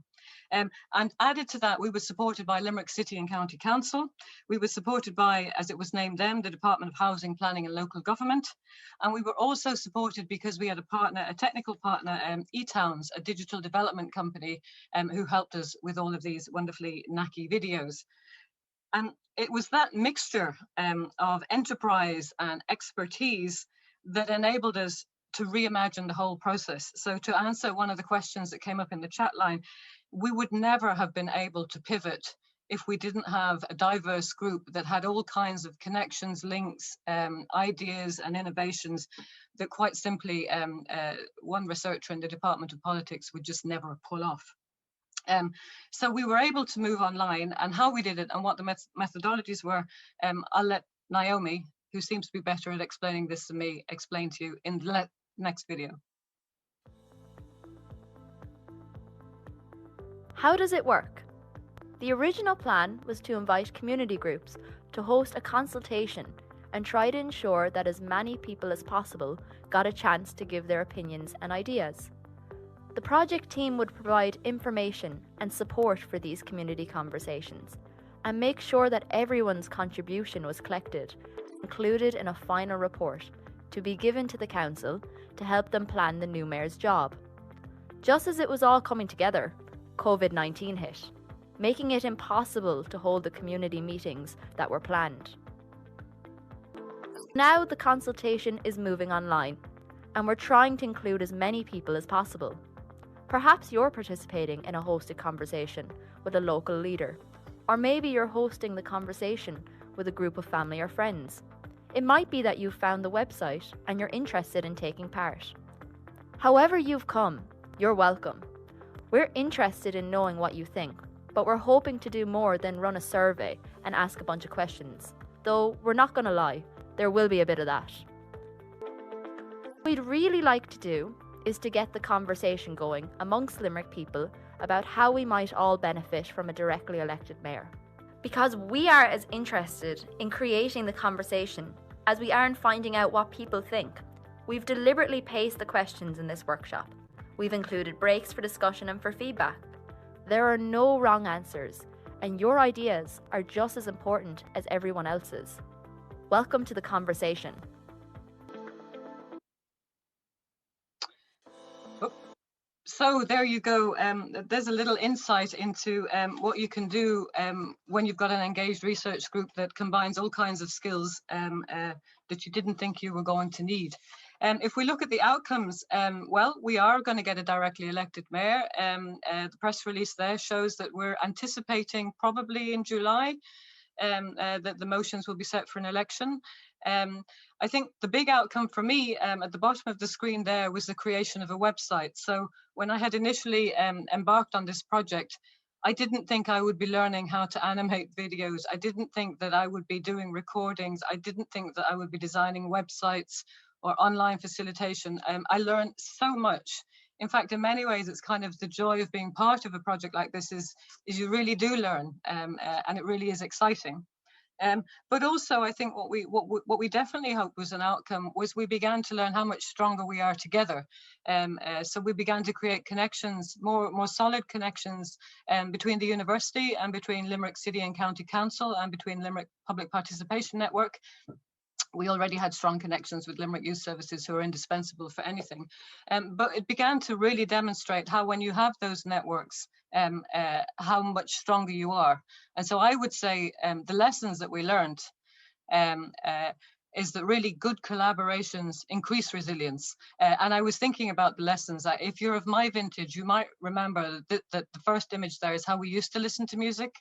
And added to that, we were supported by Limerick City and County Council. We were supported by, as it was named then, the Department of Housing, Planning and Local Government. And we were also supported because we had a partner, a technical partner, eTowns, a digital development company, who helped us with all of these wonderfully knacky videos. And it was that mixture of enterprise and expertise that enabled us to reimagine the whole process. So to answer one of the questions that came up in the chat line, we would never have been able to pivot if we didn't have a diverse group that had all kinds of connections, links, ideas and innovations that quite simply one researcher in the Department of Politics would just never pull off. So we were able to move online, and how we did it and what the methodologies were, I'll let Naomi, who seems to be better at explaining this than me, explain to you in the next video. How does it work? The original plan was to invite community groups to host a consultation and try to ensure that as many people as possible got a chance to give their opinions and ideas. The project team would provide information and support for these community conversations and make sure that everyone's contribution was collected, included in a final report to be given to the council to help them plan the new mayor's job. Just as it was all coming together, COVID-19 hit, making it impossible to hold the community meetings that were planned. Now the consultation is moving online, and we're trying to include as many people as possible. Perhaps you're participating in a hosted conversation with a local leader, or maybe you're hosting the conversation with a group of family or friends. It might be that you've found the website and you're interested in taking part. However you've come, you're welcome. We're interested in knowing what you think, but we're hoping to do more than run a survey and ask a bunch of questions. Though we're not going to lie, there will be a bit of that. What we'd really like to do is to get the conversation going amongst Limerick people about how we might all benefit from a directly elected mayor. Because we are as interested in creating the conversation as we are in finding out what people think, we've deliberately paced the questions in this workshop. We've included breaks for discussion and for feedback. There are no wrong answers, and your ideas are just as important as everyone else's. Welcome to the conversation. So there you go. There's a little insight into what you can do when you've got an engaged research group that combines all kinds of skills that you didn't think you were going to need. If we look at the outcomes, well, we are going to get a directly elected mayor. The press release there shows that we're anticipating probably in July that the motions will be set for an election. I think the big outcome for me at the bottom of the screen there was the creation of a website. So when I had initially embarked on this project, I didn't think I would be learning how to animate videos. I didn't think that I would be doing recordings. I didn't think that I would be designing websites or online facilitation. I learned so much. In fact, in many ways, it's kind of the joy of being part of a project like this is you really do learn, and it really is exciting. But also, I think what we definitely hoped was an outcome was we began to learn how much stronger we are together. So we began to create connections, more solid connections between the university and between Limerick City and County Council and between Limerick Public Participation Network. We already had strong connections with Limerick Youth Services, who are indispensable for anything. But it began to really demonstrate how when you have those networks, how much stronger you are. And so I would say the lessons that we learned is that really good collaborations increase resilience. And I was thinking about the lessons. If you're of my vintage, you might remember that the first image there is how we used to listen to music.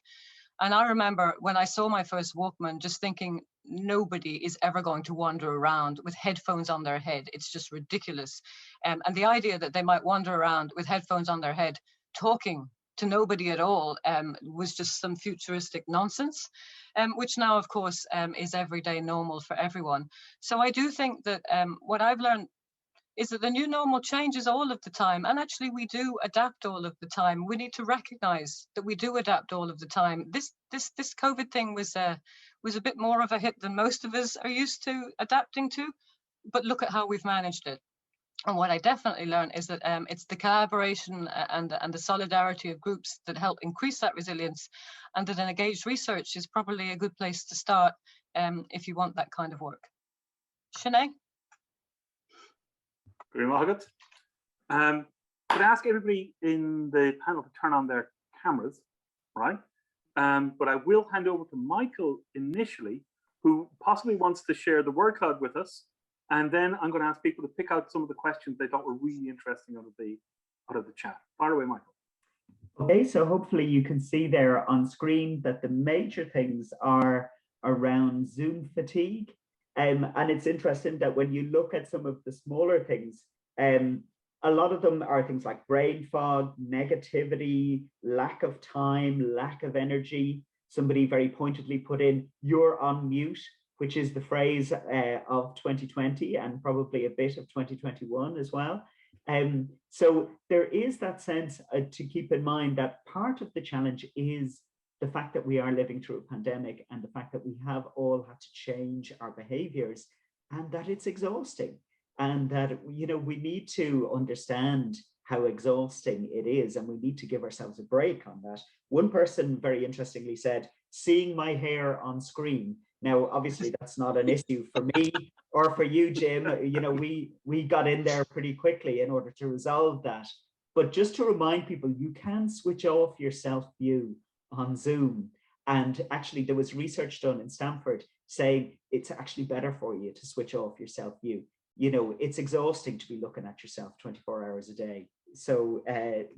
And I remember when I saw my first Walkman, just thinking, nobody is ever going to wander around with headphones on their head. It's just ridiculous. And the idea that they might wander around with headphones on their head, talking to nobody at all, was just some futuristic nonsense, which now, of course, is everyday normal for everyone. So I do think that what I've learned is that the new normal changes all of the time. And actually we do adapt all of the time. We need to recognize that we do adapt all of the time. This COVID thing was a bit more of a hit than most of us are used to adapting to, but look at how we've managed it. And what I definitely learned is that it's the collaboration and the solidarity of groups that help increase that resilience, and that an engaged research is probably a good place to start if you want that kind of work. Sinead? Very good. Could I ask everybody in the panel to turn on their cameras, right? But I will hand over to Michael initially, who possibly wants to share the word cloud with us. And then I'm going to ask people to pick out some of the questions they thought were really interesting out of the chat. Fire away, Michael. Okay, so hopefully you can see there on screen that the major things are around Zoom fatigue. And it's interesting that when you look at some of the smaller things, a lot of them are things like brain fog, negativity, lack of time, lack of energy. Somebody very pointedly put in, "You're on mute," which is the phrase of 2020 and probably a bit of 2021 as well. So there is that sense to keep in mind that part of the challenge is the fact that we are living through a pandemic and the fact that we have all had to change our behaviors, and that it's exhausting, and that, you know, we need to understand how exhausting it is, and we need to give ourselves a break on that. One person very interestingly said, "Seeing my hair on screen." Now, obviously that's not an issue for me or for you, Jim. You know, we got in there pretty quickly in order to resolve that. But just to remind people, you can switch off your self-view on Zoom. And actually there was research done in Stanford saying it's actually better for you to switch off your self-view. You know, it's exhausting to be looking at yourself 24 hours a day. So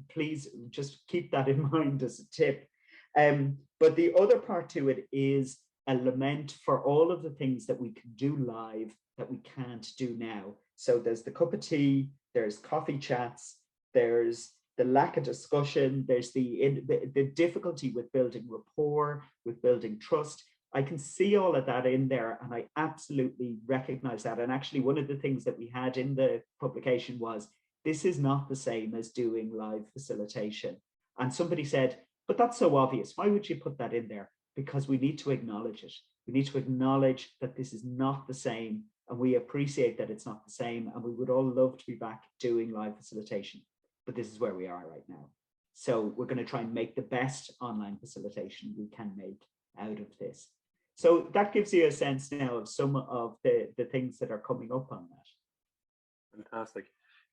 please just keep that in mind as a tip. But the other part to it is a lament for all of the things that we can do live that we can't do now. So there's the cup of tea, there's coffee chats, there's the lack of discussion, there's the difficulty with building rapport, with building trust. I can see all of that in there, and I absolutely recognize that. And actually one of the things that we had in the publication was, this is not the same as doing live facilitation. And somebody said, but that's so obvious. Why would you put that in there? Because we need to acknowledge it. We need to acknowledge that this is not the same, and we appreciate that it's not the same, and we would all love to be back doing live facilitation. But this is where we are right now. So we're going to try and make the best online facilitation we can make out of this. So that gives you a sense now of some of the things that are coming up on that. Fantastic.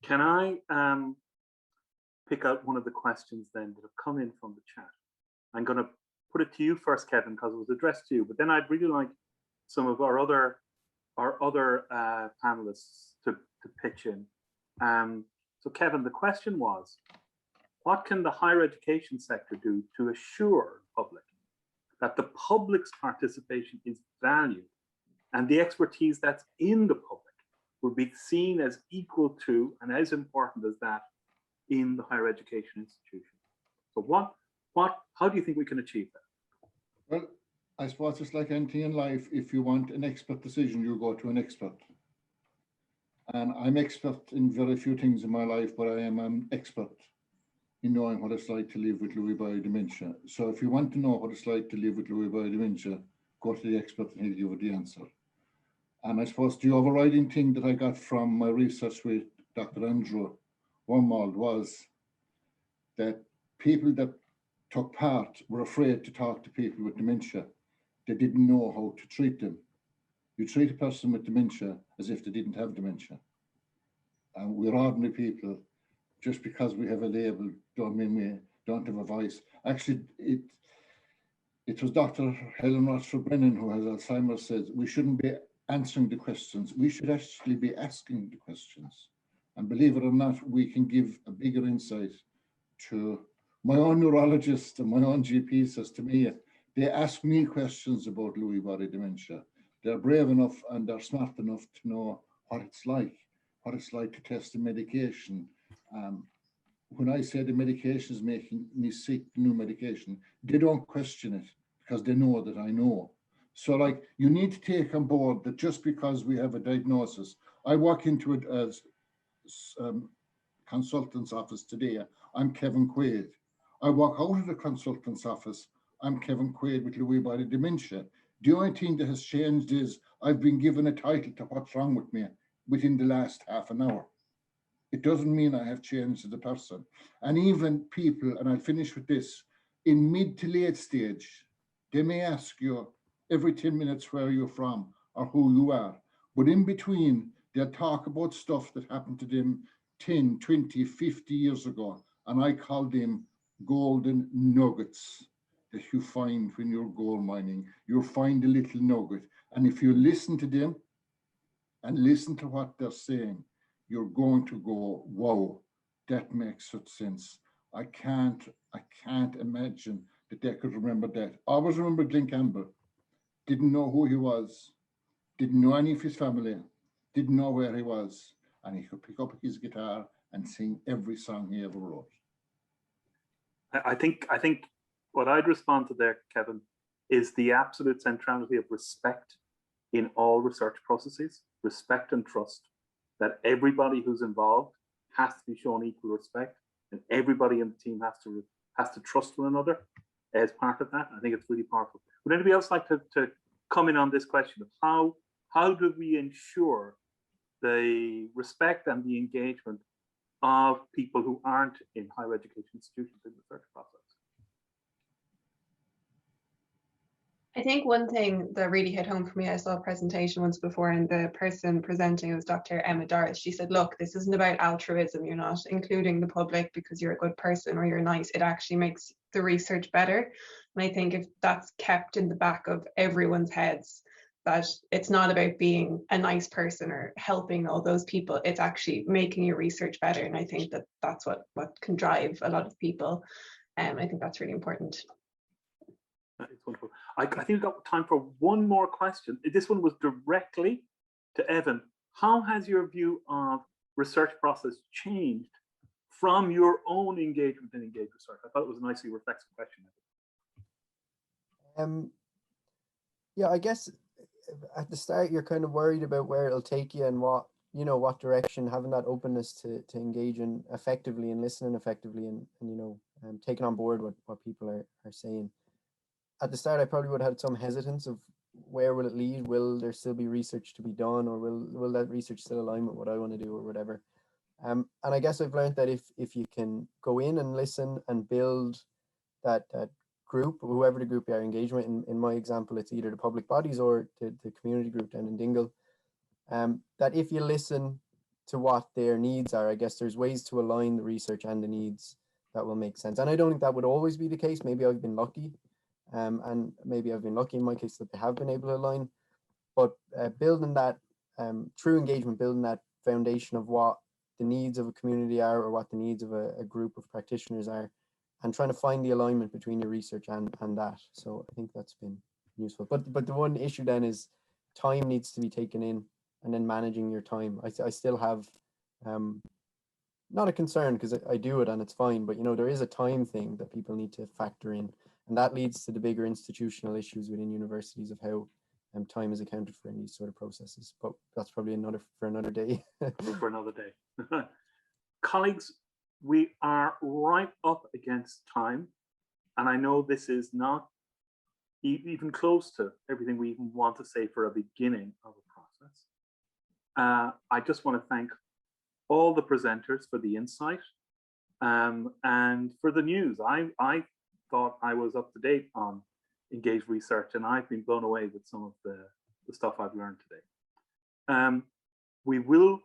Can I pick out one of the questions then that have come in from the chat? I'm going to put it to you first, Kevin, because it was addressed to you, but then I'd really like some of our other panelists to pitch in. So Kevin, the question was, what can the higher education sector do to assure the public that the public's participation is valued and the expertise that's in the public will be seen as equal to and as important as that in the higher education institution? So how do you think we can achieve that? Well, I suppose it's like anything in life. If you want an expert decision, you go to an expert. And I'm expert in very few things in my life, but I am an expert in knowing what it's like to live with Lewy body dementia. So if you want to know what it's like to live with Lewy body dementia, go to the expert and he'll give you the answer. And I suppose the overriding thing that I got from my research with Dr. Andrew Wormald was that people that took part were afraid to talk to people with dementia. They didn't know how to treat them. You treat a person with dementia as if they didn't have dementia. And we're ordinary people. Just because we have a label don't mean we don't have a voice. Actually, it was Dr. Helen Rochford Brennan, who has Alzheimer's, said we shouldn't be answering the questions. We should actually be asking the questions. And believe it or not, we can give a bigger insight to my own neurologist and my own GP says to me, they ask me questions about Lewy body dementia. They're brave enough and they're smart enough to know what it's like to test a medication. When I say the medication is making me sick, new medication, they don't question it because they know that I know. So like, you need to take on board that just because we have a diagnosis, I walk into a consultant's office today, I'm Kevin Quaid. I walk out of the consultant's office, I'm Kevin Quaid with Lewy body dementia. The only thing that has changed is I've been given a title to what's wrong with me within the last half an hour. It doesn't mean I have changed as a person. And even people, and I'll finish with this, in mid to late stage, they may ask you every 10 minutes where you're from or who you are. But in between, they'll talk about stuff that happened to them 10, 20, 50 years ago. And I call them golden nuggets that you find when you're gold mining. You'll find a little nugget. And if you listen to them and listen to what they're saying, you're going to go, wow, that makes such sense. I can't imagine that they could remember that. I always remember Glenn Campbell, didn't know who he was, didn't know any of his family, didn't know where he was, and he could pick up his guitar and sing every song he ever wrote. I think what I'd respond to there, Kevin, is the absolute centrality of respect in all research processes, respect and trust, that everybody who's involved has to be shown equal respect, and everybody in the team has to trust one another as part of that. I think it's really powerful. Would anybody else like to come in on this question of how do we ensure the respect and the engagement of people who aren't in higher education institutions in the research process? I think one thing that really hit home for me, I saw a presentation once before, and the person presenting was Dr. Emma Doris. She said, look, this isn't about altruism. You're not including the public because you're a good person or you're nice. It actually makes the research better. And I think if that's kept in the back of everyone's heads, that it's not about being a nice person or helping all those people, it's actually making your research better. And I think that that's what can drive a lot of people. I think that's really important. It's wonderful. I think we've got time for one more question. This one was directly to Evan. How has your view of research process changed from your own engagement in engaged research? I thought it was a nicely reflexive question. Yeah, I guess at the start you're kind of worried about where it'll take you and what direction, having that openness to engage in effectively and listening effectively and taking on board what people are saying. At the start, I probably would have had some hesitance of where will it lead? Will there still be research to be done, or will that research still align with what I want to do or whatever? And I guess I've learned that if you can go in and listen and build that group, whoever the group you are engaged with, in my example, it's either the public bodies or the community group down in Dingle, that if you listen to what their needs are, I guess there's ways to align the research and the needs that will make sense. And I don't think that would always be the case. Maybe I've been lucky, and maybe I've been lucky in my case that they have been able to align. But building that true engagement, building that foundation of what the needs of a community are, or what the needs of a group of practitioners are, and trying to find the alignment between your research and that. So I think that's been useful. But the one issue then is time needs to be taken in, and then managing your time. I still have not a concern, because I do it and it's fine, but there is a time thing that people need to factor in, and that leads to the bigger institutional issues within universities of how time is accounted for in these sort of processes. But that's probably for another day. For another day. Colleagues, we are right up against time, and I know this is not even close to everything we even want to say for a beginning of a process. I just want to thank all the presenters for the insight and for the news. I thought I was up to date on engaged research, and I've been blown away with some of the stuff I've learned today. We will,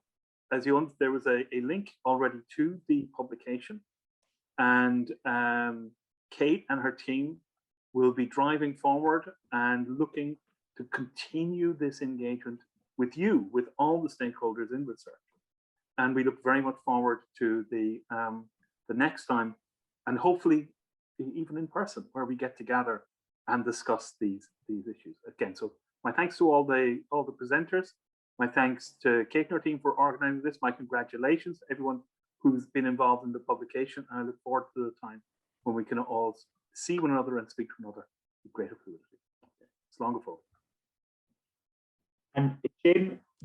as you there was a link already to the publication, and Kate and her team will be driving forward and looking to continue this engagement with you, with all the stakeholders in research. And we look very much forward to the next time, and hopefully even in person, where we get together and discuss these issues again. So my thanks to all the presenters. My thanks to Kate and her team for organizing this. My congratulations to everyone who's been involved in the publication. And I look forward to the time when we can all see one another and speak to one another with greater fluidity. It's long ago. And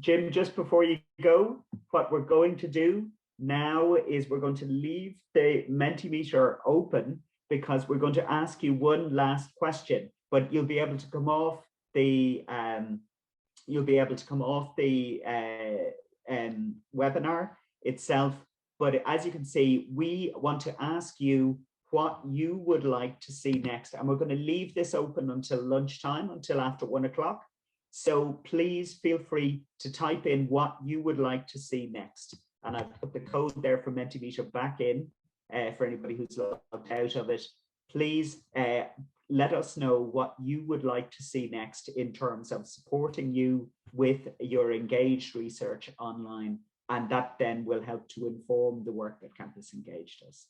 Jim, just before you go, what we're going to do now is we're going to leave the Mentimeter open, because we're going to ask you one last question, but you'll be able to come off the webinar itself. But as you can see, we want to ask you what you would like to see next, and we're going to leave this open until lunchtime, until after 1 o'clock. So please feel free to type in what you would like to see next. And I've put the code there for Mentimeter back in for anybody who's logged out of it. Please let us know what you would like to see next in terms of supporting you with your engaged research online. And that then will help to inform the work that Campus Engaged does.